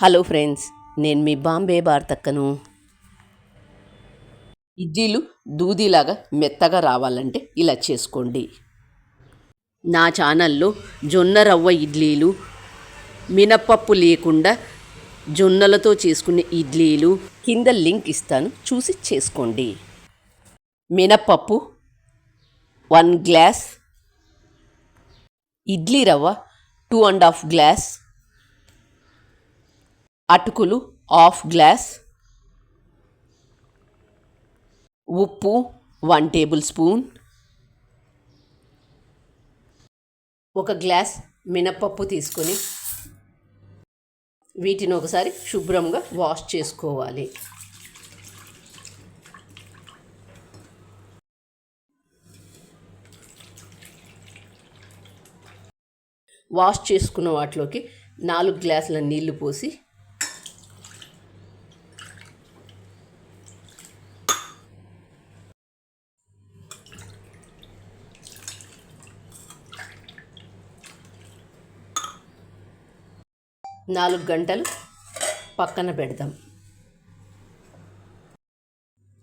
Hello friends, నేను మీ బాంబే భారతక్కను. ఇడ్లీలు దూదిలాగా మెత్తగా రావాలంటే ఇలా చేసుకోండి. నా ఛానల్లో జొన్న రవ్వ ఇడ్లీలు, మినప్పప్పు లేకుండా జొన్నలతో చేసుకునే ఇడ్లీలు కింద లింక్ ఇస్తాను, చూసి చేసుకోండి. మినప్పప్పు 1 గ్లాస్, ఇడ్లీ రవ్వ 2½ గ్లాస్, అటుకులు 1/2 గ్లాస్, ఉప్పు 1 టేబుల్ స్పూన్, 1 గ్లాస్ మినపప్పు తీసుకొని వీటిని ఒకసారి శుభ్రంగా వాష్ చేసుకోవాలి. వాష్ చేసుకున్న వాటిలోకి 4 గ్లాసుల నీళ్లు పోసి నాలుగు గంటలు పక్కన పెడదాం.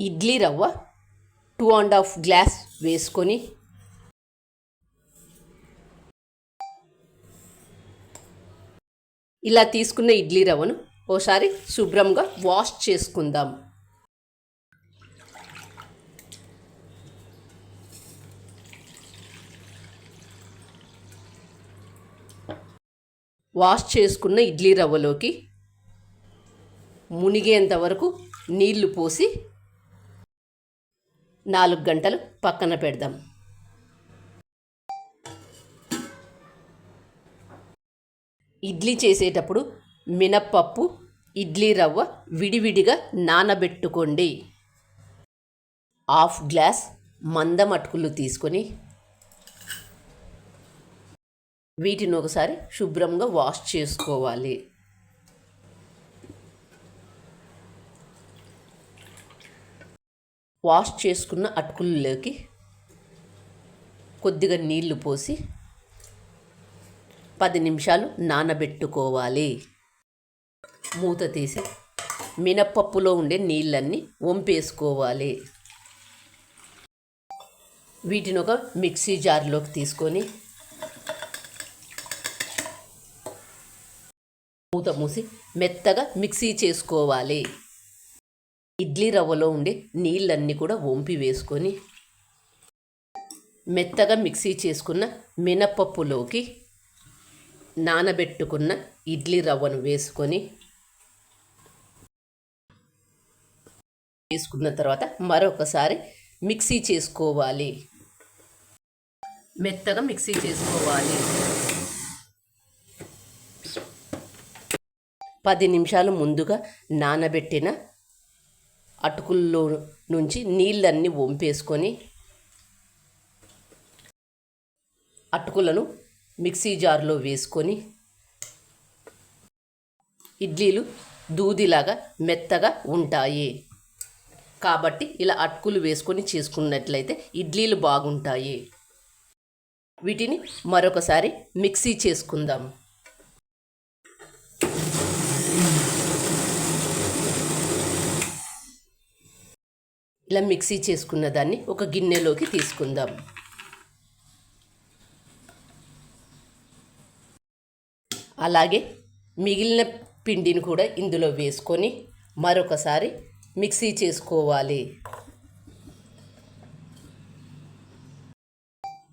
ఇడ్లీ రవ్వ 2½ గ్లాస్ వేసుకొని ఇలా తీసుకున్న ఇడ్లీ రవ్వను ఓసారి శుభ్రంగా వాష్ చేసుకుందాం. వాష్ చేసుకున్న ఇడ్లీ రవ్వలోకి మునిగేంత వరకు నీళ్లు పోసి 4 గంటలు పక్కన పెడదాం. ఇడ్లీ చేసేటప్పుడు మినప్పప్పు, ఇడ్లీ రవ్వ విడివిడిగా నానబెట్టుకోండి. 1/2 గ్లాస్ మందం అటుకులు తీసుకొని వీటిని ఒకసారి శుభ్రంగా వాష్ చేసుకోవాలి. వాష్ చేసుకున్న అటుకుల్లోకి కొద్దిగా నీళ్లు పోసి 10 నిమిషాలు నానబెట్టుకోవాలి. మూత తీసి మినప్పప్పులో ఉండే నీళ్ళన్నీ వంపేసుకోవాలి. వీటిని ఒక మిక్సీ జార్లోకి తీసుకొని మూత మూసి మెత్తగా మిక్సీ చేసుకోవాలి. ఇడ్లీ రవ్వలో ఉండే నీళ్ళన్నీ కూడా వంపి వేసుకొని మెత్తగా మిక్సీ చేసుకున్న మినపప్పులోకి నానబెట్టుకున్న ఇడ్లీ రవ్వను వేసుకున్న తర్వాత మరొకసారి మిక్సీ చేసుకోవాలి. మెత్తగా మిక్సీ చేసుకోవాలి. 10 నిమిషాలు ముందుగా నానబెట్టిన అటుకుల్లో నుంచి నీళ్ళన్నీ వంపేసుకొని అటుకులను మిక్సీ జార్లో వేసుకొని ఇడ్లీలు దూదిలాగా మెత్తగా ఉంటాయి కాబట్టి ఇలా అటుకులు వేసుకొని చేసుకున్నట్లయితే ఇడ్లీలు బాగుంటాయి. వీటిని మరొకసారి మిక్సీ చేసుకుందాం. ఇలా మిక్సీ చేసుకున్న దాన్ని ఒక గిన్నెలోకి తీసుకుందాం. అలాగే మిగిలిన పిండిని కూడా ఇందులో వేసుకొని మరొకసారి మిక్సీ చేసుకోవాలి.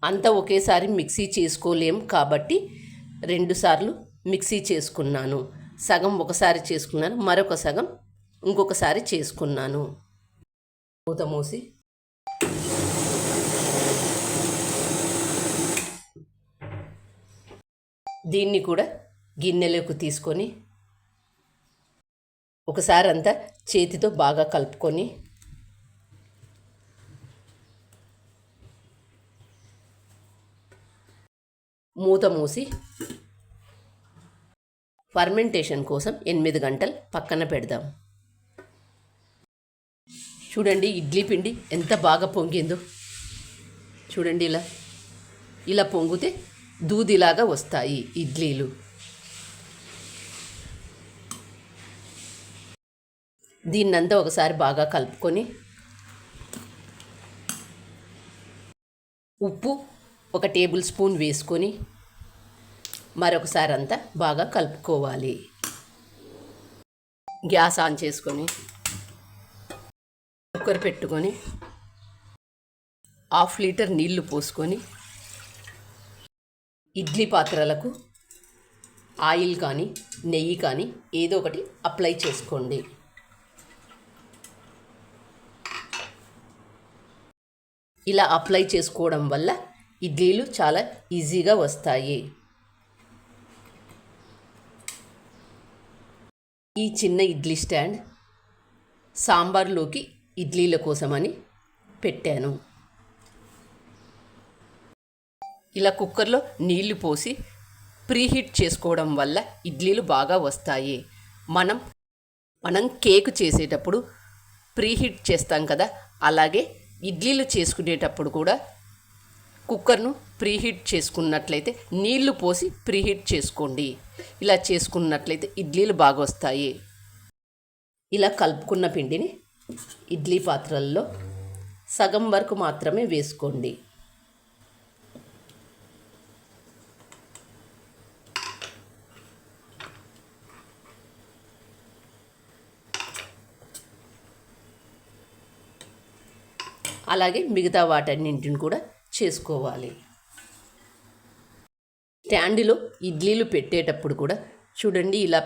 అంతా ఒకేసారి మిక్సీ చేసుకోలేం కాబట్టి 2 సార్లు మిక్సీ చేసుకున్నాను. సగం ఒకసారి చేసుకున్నాను, మరొక సగం ఇంకొకసారి చేసుకున్నాను. మూత మూసి దీన్ని కూడా గిన్నెలోకి తీసుకొని ఒకసారి అంతా చేతితో బాగా కలుపుకొని మూత మూసి ఫర్మెంటేషన్ కోసం 8 గంటలు పక్కన పెడదాం. చూడండి ఇడ్లీ పిండి ఎంత బాగా పొంగిందో. చూడండి ఇలా పొంగితే దూదిలాగా వస్తాయి ఇడ్లీలు. దీన్నంతా ఒకసారి బాగా కలుపుకొని ఉప్పు 1 టేబుల్ స్పూన్ వేసుకొని మరొకసారి అంతా బాగా కలుపుకోవాలి. గ్యాస్ ఆన్ చేసుకొని కుక్కర్ పెట్టుకొని 1/2 లీటర్ నీళ్లు పోసుకొని ఇడ్లీ పాత్రలకు ఆయిల్ కానీ నెయ్యి కానీ ఏదో ఒకటి అప్లై చేసుకోండి. ఇలా అప్లై చేసుకోవడం వల్ల ఇడ్లీలు చాలా ఈజీగా వస్తాయి. ఈ చిన్న ఇడ్లీ స్టాండ్ సాంబార్లోకి ఇడ్లీల కోసమని పెట్టాను. ఇలా కుక్కర్లో నీళ్లు పోసి ప్రీహీట్ చేసుకోవడం వల్ల ఇడ్లీలు బాగా వస్తాయి. మనం కేక్ చేసేటప్పుడు ప్రీహీట్ చేస్తాం కదా, అలాగే ఇడ్లీలు చేసుకునేటప్పుడు కూడా కుక్కర్ను ప్రీహీట్ చేసుకున్నట్లయితే నీళ్లు పోసి ప్రీహీట్ చేసుకోండి. ఇలా చేసుకున్నట్లయితే ఇడ్లీలు బాగా వస్తాయి. ఇలా కలుపుకున్న పిండిని ఇడ్లీ పాత్రల్లో సగం వరకు మాత్రమే వేసుకోండి. అలాగే మిగతా వాటన్నింటిని కూడా చేసుకోవాలి. స్టాండ్లో ఇడ్లీలు పెట్టేటప్పుడు కూడా చూడండి ఇలా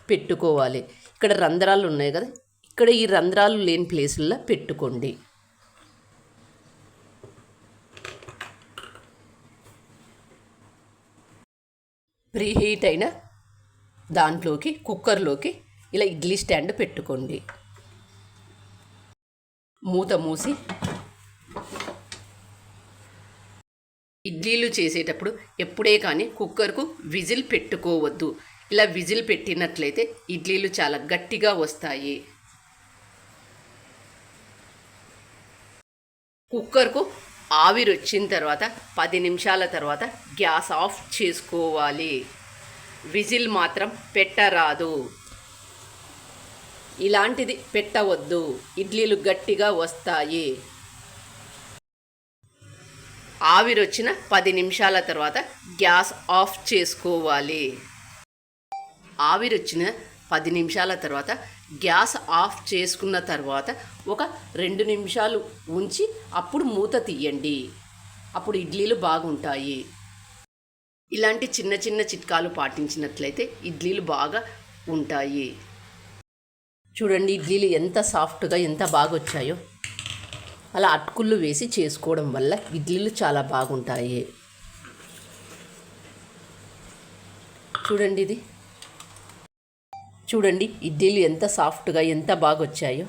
పెట్టుకోవాలి. ఇక్కడ రంధ్రాలు ఉన్నాయి కదా, ఇక్కడ ఈ రంధ్రాలు లేని ప్లేసుల్లో పెట్టుకోండి. ప్రీహీట్ అయిన దాంట్లోకి కుక్కర్లోకి ఇలా ఇడ్లీ స్టాండ్ పెట్టుకోండి. మూత మూసి ఇడ్లీలు చేసేటప్పుడు ఎప్పుడే కానీ కుక్కర్కు విజిల్ పెట్టుకోవద్దు. ఇలా విజిల్ పెట్టినట్లయితే ఇడ్లీలు చాలా గట్టిగా వస్తాయి. కుక్కర్కు ఆవిరి వచ్చిన తర్వాత 10 నిమిషాల తర్వాత గ్యాస్ ఆఫ్ చేసుకోవాలి. విజిల్ మాత్రం పెట్టరాదు. ఇలాంటిది పెట్టవద్దు, ఇడ్లీలు గట్టిగా వస్తాయి. ఆవిరి వచ్చిన 10 నిమిషాల తర్వాత గ్యాస్ ఆఫ్ చేసుకోవాలి. ఆవిరి వచ్చిన 10 నిమిషాల తర్వాత గ్యాస్ ఆఫ్ చేసుకున్న తర్వాత ఒక 2 నిమిషాలు ఉంచి అప్పుడు మూత తీయండి. అప్పుడు ఇడ్లీలు బాగుంటాయి. ఇలాంటి చిన్న చిన్న చిట్కాలు పాటించినట్లయితే ఇడ్లీలు బాగా ఉంటాయి. చూడండి ఇడ్లీలు ఎంత సాఫ్ట్గా ఎంత బాగా వచ్చాయో. అలా అటుకులు వేసి చేసుకోవడం వల్ల ఇడ్లీలు చాలా బాగుంటాయి. చూడండి ఇడ్లీలు ఎంత సాఫ్ట్గా ఎంత బాగా వచ్చాయో.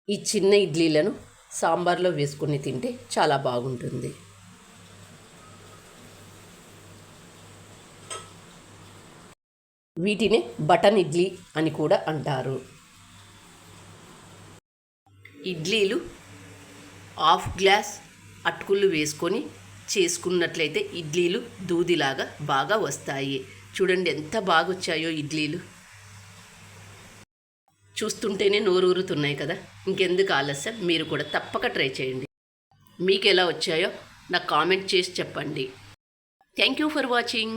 ఈ చిన్న ఇడ్లీలను సాంబార్లో వేసుకొని తింటే చాలా బాగుంటుంది. వీటిని బటన్ ఇడ్లీ అని కూడా అంటారు. ఇడ్లీలు 1/2 గ్లాస్ అటుకులు వేసుకొని చేసుకున్నట్లయితే ఇడ్లీలు దూదిలాగా బాగా వస్తాయి. చూడండి ఎంత బాగా వచ్చాయో ఇడ్లీలు. చూస్తుంటేనే నోరూరుతున్నాయి కదా. ఇంకెందుకు ఆలస్యం, మీరు కూడా తప్పక ట్రై చేయండి. మీకు ఎలా వచ్చాయో నాకు కామెంట్ చేసి చెప్పండి. Thank you for watching.